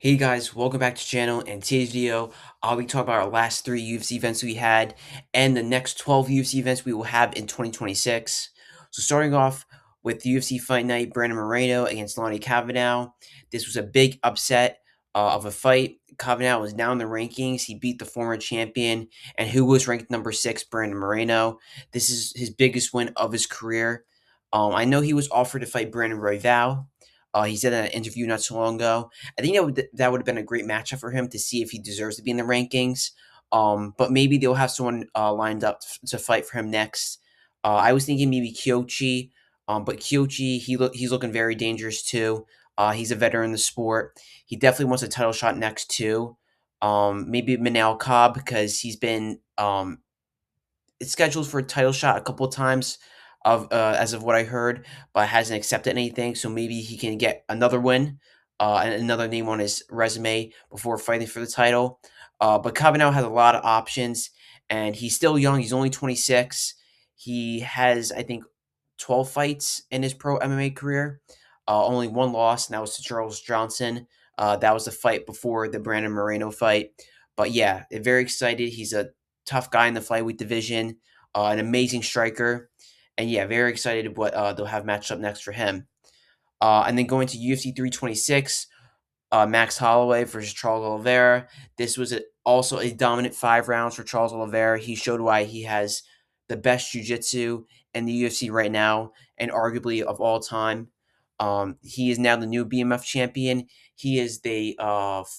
Hey guys, welcome back to the channel. And today's video, I'll be talking about our last three UFC events we had and the next 12 UFC events we will have in 2026. So starting off with UFC Fight Night, Brandon Moreno against Lonnie Kavanaugh. This was a big upset of a fight. Kavanaugh was down in the rankings. He beat the former champion and who was ranked number 6, Brandon Moreno. This is his biggest win of his career. I know he was offered to fight Brandon Royval. He said in an interview not so long ago. I think that would have been a great matchup for him to see if he deserves to be in the rankings. But maybe they'll have someone lined up to fight for him next. I was thinking maybe Kyochi, but Kyochi he's looking very dangerous too. He's a veteran in the sport. He definitely wants a title shot next too. Maybe Manel Cobb because he's been it's scheduled for a title shot a couple of times of as of what I heard, but hasn't accepted anything. So maybe he can get another win and another name on his resume before fighting for the title. But Kavanaugh has a lot of options, and he's still young. He's only 26. He has, I think, 12 fights in his pro MMA career. Only one loss, and that was to Charles Johnson. That was the fight before the Brandon Moreno fight. But yeah, very excited. He's a tough guy in the flyweight division, an amazing striker, and yeah, very excited what they'll have matched up next for him. And then going to UFC 326, Max Holloway versus Charles Oliveira. This was also a dominant 5 rounds for Charles Oliveira. He showed why he has the best jiu-jitsu in the UFC right now, and arguably of all time. He is now the new BMF champion. He is the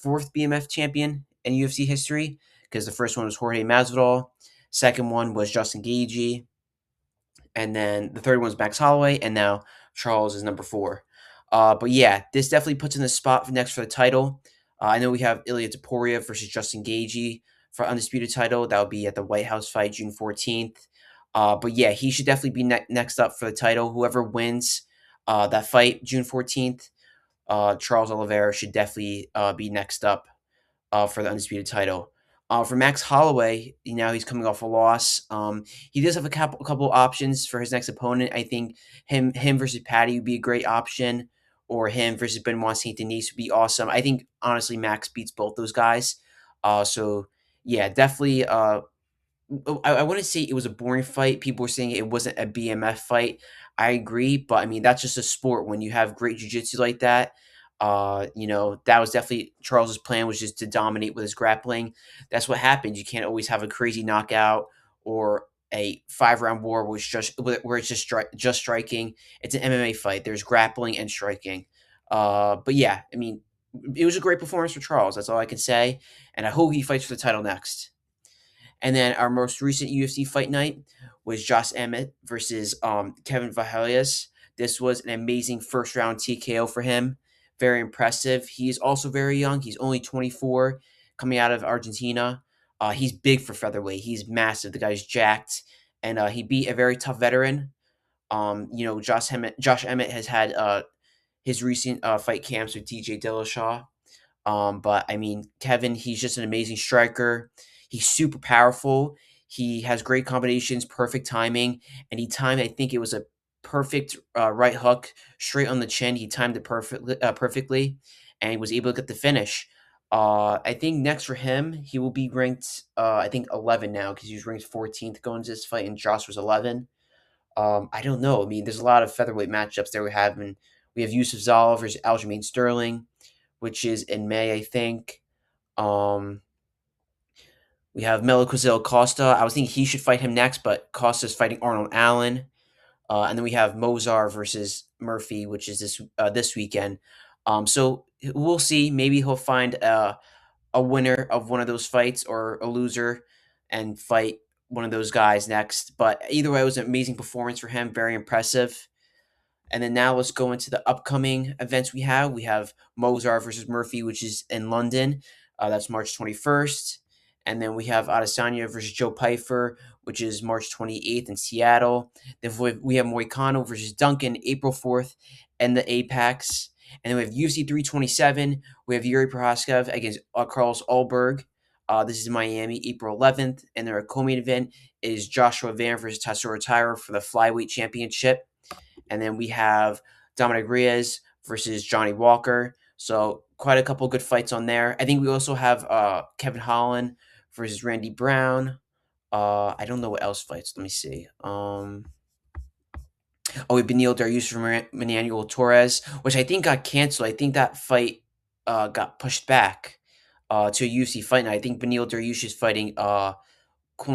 fourth BMF champion in UFC history because the first one was Jorge Masvidal, second one was Justin Gaethje, and then the third one was Max Holloway, and now Charles is number 4. But yeah, this definitely puts in the spot for next for the title. I know we have Ilya Topuria versus Justin Gaethje for undisputed title. That would be at the White House fight June 14th. But yeah, he should definitely be next up for the title. Whoever wins that fight June 14th, Charles Oliveira should definitely be next up for the undisputed title. For Max Holloway, now he's coming off a loss. He does have a couple options for his next opponent. I think him versus Patty would be a great option, or him versus Benoit Saint Denis would be awesome. I think honestly Max beats both those guys. So yeah, definitely. I wouldn't say it was a boring fight. People were saying it wasn't a BMF fight. I agree, but I mean that's just a sport. When you have great jiu-jitsu like that, that was definitely Charles's plan was just to dominate with his grappling. That's what happens. You can't always have a crazy knockout or a 5 round war where it's just striking. It's an MMA fight. There's grappling and striking. But yeah, I mean, it was a great performance for Charles. That's all I can say, and I hope he fights for the title next. And then our most recent UFC fight night was Josh Emmett versus Kevin Vahelias. This was an amazing first round TKO for him. Very impressive. He's also very young. He's only 24, coming out of Argentina. He's big for featherweight. He's massive. The guy's jacked, and he beat a very tough veteran. Josh Emmett has had his recent fight camps with DJ Dillashaw. But I mean, Kevin, he's just an amazing striker. He's super powerful. He has great combinations, perfect timing, and he timed. I think it was a perfect right hook straight on the chin. He timed it perfectly, and he was able to get the finish. I think next for him, he will be ranked. I think 11 now because he was ranked 14th going to this fight, and Josh was 11. I don't know. I mean, there's a lot of featherweight matchups there we have. And we have Yusuf Zalal versus Aljamain Sterling, which is in May, I think. Um, we have Melo Costa. I was thinking he should fight him next, but Costa's fighting Arnold Allen. And then we have Mozar versus Murphy, which is this weekend. So we'll see. Maybe he'll find a winner of one of those fights or a loser and fight one of those guys next. But either way, it was an amazing performance for him. Very impressive. And then now let's go into the upcoming events we have. We have Mozart versus Murphy, which is in London. That's March 21st. And then we have Adesanya versus Joe Pyfer, which is March 28th in Seattle. Then we have Moicano versus Duncan, April 4th, and the Apex. And then we have UFC 327. We have Yuri Prohaska against Carlos Ulberg. This is Miami, April 11th. And then our co-main event is Joshua Van versus Tatsuro Taira for the Flyweight Championship. And then we have Dominic Reyes versus Johnny Walker. So quite a couple good fights on there. I think we also have Kevin Holland versus Randy Brown. I don't know what else fights. Let me see. Oh, we Beneil Dariush from Manuel Torres, which I think got canceled. I think that fight got pushed back to a UFC fight night. I think Beneil Dariush is fighting Colin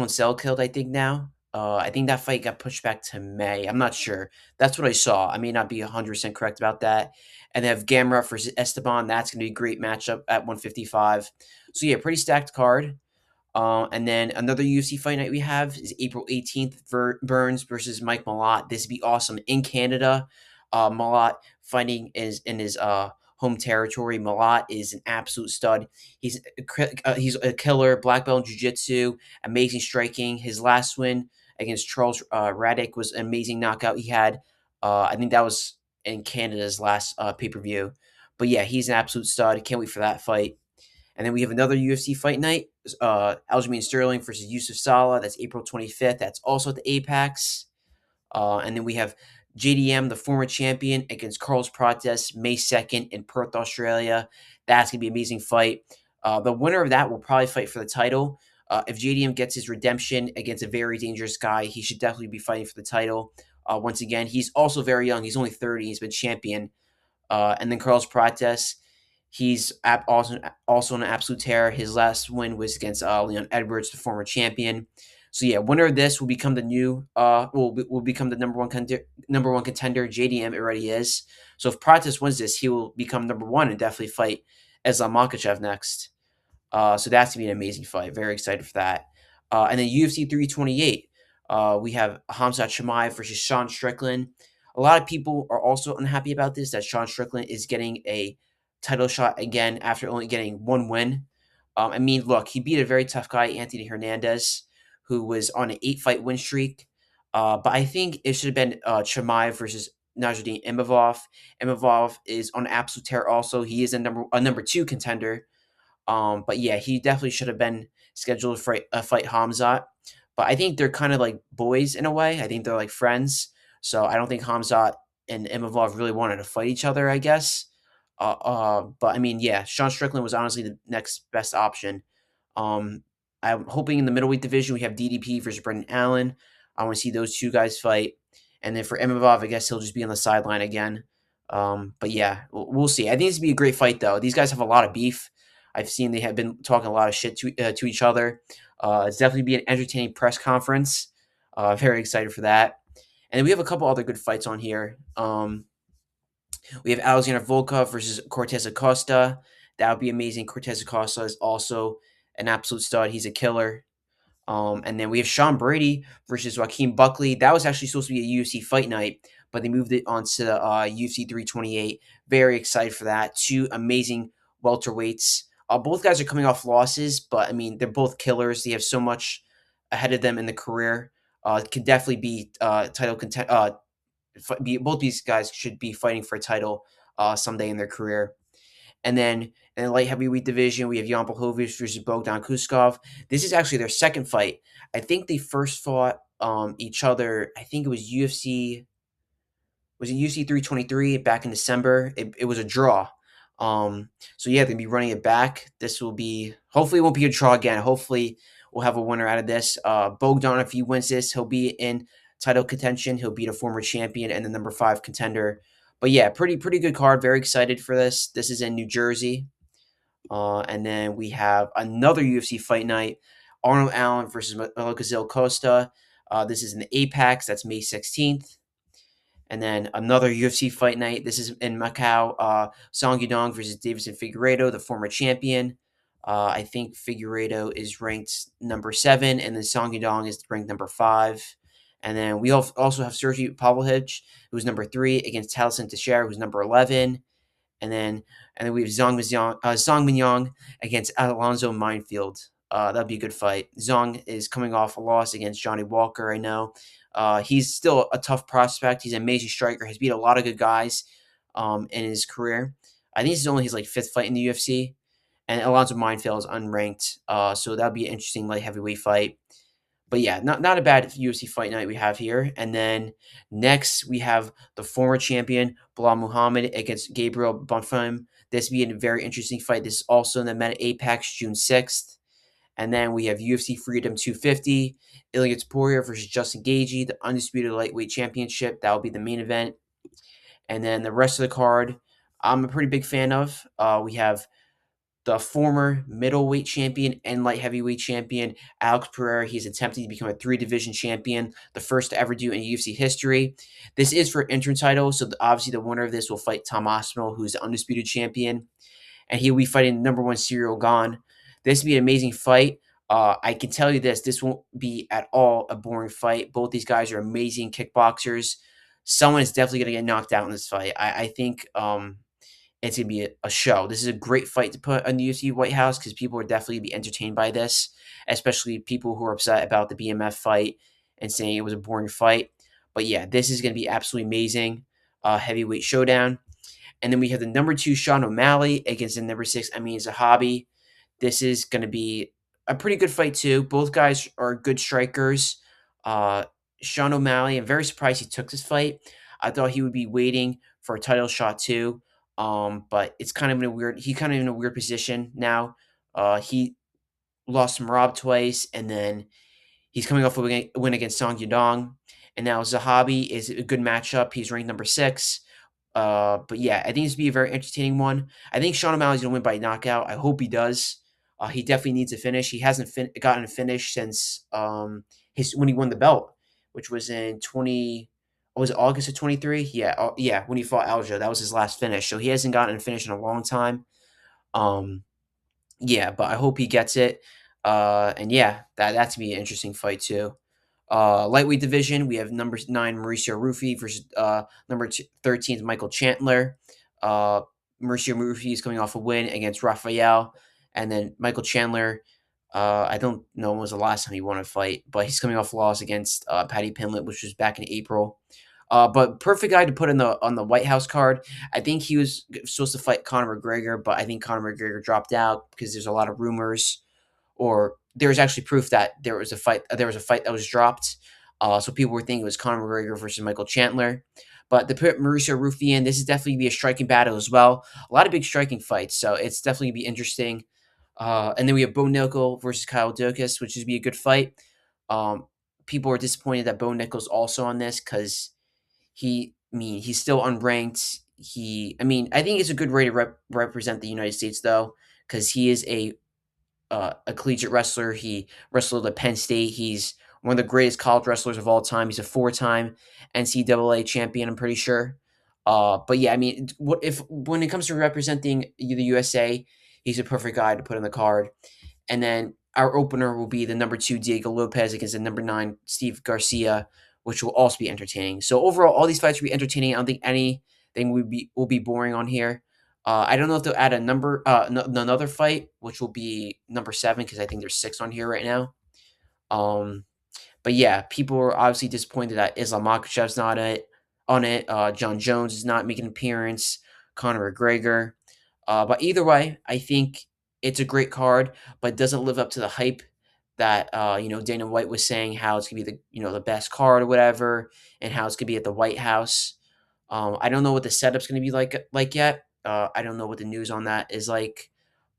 Selkild, I think now. I think that fight got pushed back to May. I'm not sure. That's what I saw. I may not be 100% correct about that. And they have Gamrot versus Esteban. That's going to be a great matchup at 155. So, yeah, pretty stacked card. And then another UFC fight night we have is April 18th, Burns versus Mike Malott. This would be awesome in Canada. Malott fighting is in his home territory. Malott is an absolute stud. He's a killer, black belt in jiu-jitsu, amazing striking. His last win against Charles Raddick was an amazing knockout he had. I think that was in Canada's last pay-per-view. But yeah, he's an absolute stud. Can't wait for that fight. And then we have another UFC fight night, Aljamain Sterling versus Yusuf Salah. That's April 25th. That's also at the Apex. And then we have JDM, the former champion, against Carlos Prates, May 2nd in Perth, Australia. That's going to be an amazing fight. The winner of that will probably fight for the title. If JDM gets his redemption against a very dangerous guy, he should definitely be fighting for the title. Once again, he's also very young. He's only 30. He's been champion. And then Carlos Prates, he's also an absolute terror. His last win was against Leon Edwards, the former champion. So yeah, winner of this will become the new will become the number one contender. JDM already is. So if Prates wins this, he will become number one and definitely fight Islam Makhachev next. So that's gonna be an amazing fight. Very excited for that. And then UFC 328, we have Khamzat Chimaev versus Sean Strickland. A lot of people are also unhappy about this, that Sean Strickland is getting a title shot again after only getting one win. I mean, look, he beat a very tough guy, Anthony Hernandez, who was on an 8-fight win streak. But I think it should have been Chimaev versus Nasruddin Imavov. Imavov is on absolute tear also. He is a number two contender. But yeah, he definitely should have been scheduled for a fight Khamzat. But I think they're kind of like boys in a way. I think they're like friends. So I don't think Khamzat and Imavov really wanted to fight each other, I guess. But I mean, yeah, Sean Strickland was honestly the next best option. Um, I'm hoping in the middleweight division we have DDP versus Brendan Allen. I want to see those two guys fight. And then for Imavov, I guess he'll just be on the sideline again. But yeah, we'll see. I think this would be a great fight, though. These guys have a lot of beef. I've seen they have been talking a lot of shit to each other. It's definitely be an entertaining press conference. Very excited for that. And then we have a couple other good fights on here. We have Alexander Volkov versus Cortez Acosta. That would be amazing. Cortez Acosta is also an absolute stud. He's a killer. And then we have Sean Brady versus Joaquin Buckley. That was actually supposed to be a UFC fight night, but they moved it onto UFC 328. Very excited for that. Two amazing welterweights. Both guys are coming off losses, but I mean, they're both killers. They have so much ahead of them in the career. Could definitely be title content. Both these guys should be fighting for a title someday in their career. And then in the light heavyweight division, we have Jan Blachowicz versus Bogdan Kuskov. This is actually their second fight. I think they first fought each other. I think it was UFC. Was it UFC 323 back in December? It was a draw. So yeah, they'll be running it back. This will be hopefully it won't be a draw again. Hopefully we'll have a winner out of this. Bogdan, if he wins this, he'll be in title contention. He'll beat a former champion and the number 5 contender. But yeah, pretty good card. Very excited for this. This is in New Jersey. And then we have another UFC fight night. Arnold Allen versus Gazelle Costa. This is in the Apex. That's May 16th. And then another UFC fight night. This is in Macau. Song Yudong versus Davison Figueiredo, the former champion. I think Figueiredo is ranked number 7, and then Song Yudong is ranked number 5. And then we also have Sergey Pavlovich, who's number 3, against Taliesin Teixeira, who's number 11. And then we have Zhang Mingyang against Alonzo Minefield. That'd be a good fight. Zhang is coming off a loss against Johnny Walker, I know. He's still a tough prospect. He's an amazing striker. He's beat a lot of good guys in his career. I think this is only his 5th fight in the UFC. And Alonzo Minefield is unranked. So that'd be an interesting light heavyweight fight. But yeah, not a bad UFC fight night we have here. And then next we have the former champion Bilal Muhammad against Gabriel Bonfim. This will be a very interesting fight. This is also in the Meta Apex June 6th. And then we have UFC Freedom 250, Ilya Topuria versus Justin Gaethje, the undisputed lightweight championship. That will be the main event. And then the rest of the card, I'm a pretty big fan of. We have the former middleweight champion and light heavyweight champion, Alex Pereira. He's attempting to become a three-division champion, the first to ever do in UFC history. This is for interim title, so obviously the winner of this will fight Tom Aspinall, who's the undisputed champion, and he'll be fighting the number one Cyril Gane. This will be an amazing fight. I can tell you this won't be at all a boring fight. Both these guys are amazing kickboxers. Someone is definitely going to get knocked out in this fight. I think it's going to be a show. This is a great fight to put on the UFC White House because people are definitely going to be entertained by this, especially people who are upset about the BMF fight and saying it was a boring fight. But yeah, this is going to be absolutely amazing. Heavyweight showdown. And then we have the number 2 Sean O'Malley against the number 6 Amin Zahabi. This is going to be a pretty good fight too. Both guys are good strikers. Uh, Sean O'Malley, I'm very surprised he took this fight. I thought he would be waiting for a title shot too. But it's kind of in a weird. He kind of in a weird position now. He lost to Merab twice, and then he's coming off a win against Song Yadong, and now Zahabi is a good matchup. He's ranked number 6. But yeah, I think this will be a very entertaining one. I think Sean O'Malley's gonna win by knockout. I hope he does. He definitely needs a finish. He hasn't gotten a finish since his when he won the belt, which was in 20. Was it August of 23? Yeah, yeah, when he fought Aljo, that was his last finish. So he hasn't gotten a finish in a long time. Um, yeah, but I hope he gets it. And yeah, that's gonna be an interesting fight too. Lightweight division, we have number 9 Mauricio Rufy versus number 13 Michael Chandler. Mauricio Rufy is coming off a win against Rafael, and then Michael Chandler. I don't know when was the last time he won a fight, but he's coming off a loss against Paddy Pimblett, which was back in April. But perfect guy to put in the on the White House card. I think he was supposed to fight Conor McGregor, but I think Conor McGregor dropped out because there's a lot of rumors, or there's actually proof that there was a fight. There was a fight that was dropped. So people were thinking it was Conor McGregor versus Michael Chandler. But to put Mauricio Rufy in, this is definitely be a striking battle as well. A lot of big striking fights, so it's definitely be interesting. And then we have Bo Nickel versus Kyle Dukas, which is be a good fight. Um, People are disappointed that Bo Nickel's also on this because he's still unranked. I think it's a good way to represent the United States though, because he is a collegiate wrestler. He wrestled at Penn State. He's one of the greatest college wrestlers of all time. He's a 4-time NCAA champion, I'm pretty sure. But yeah, I mean, what if when it comes to representing the USA, he's a perfect guy to put in the card. And then our opener will be the number 2 Diego Lopez against the number 9 Steve Garcia, which will also be entertaining. So overall, all these fights will be entertaining. I don't think anything will be boring on here. I don't know if they'll add another fight, which will be number 7 because I think there's 6 on here right now. But yeah, people are obviously disappointed that Islam Makhachev's not on it. John Jones is not making an appearance. Conor McGregor. But either way, I think it's a great card, but it doesn't live up to the hype that Dana White was saying how it's gonna be the best card or whatever, and how it's gonna be at the White House. I don't know what the setup's gonna be like yet. I don't know what the news on that is like,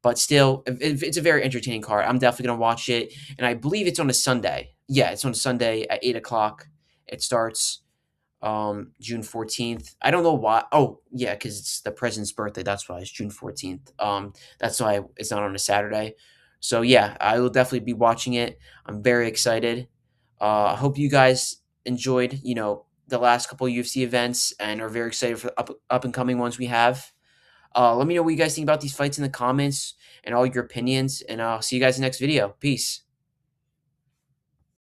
but still, it's a very entertaining card. I'm definitely gonna watch it, and I believe it's on a Sunday. Yeah, it's on Sunday at 8 o'clock. It starts June 14th. I don't know why. Oh, yeah, because it's the president's birthday. That's why it's June 14th. That's why it's not on a Saturday. So yeah, I will definitely be watching it. I'm very excited. I hope you guys enjoyed, the last couple of UFC events and are very excited for the up and coming ones we have. Let me know what you guys think about these fights in the comments and all your opinions, and I'll see you guys in the next video. Peace.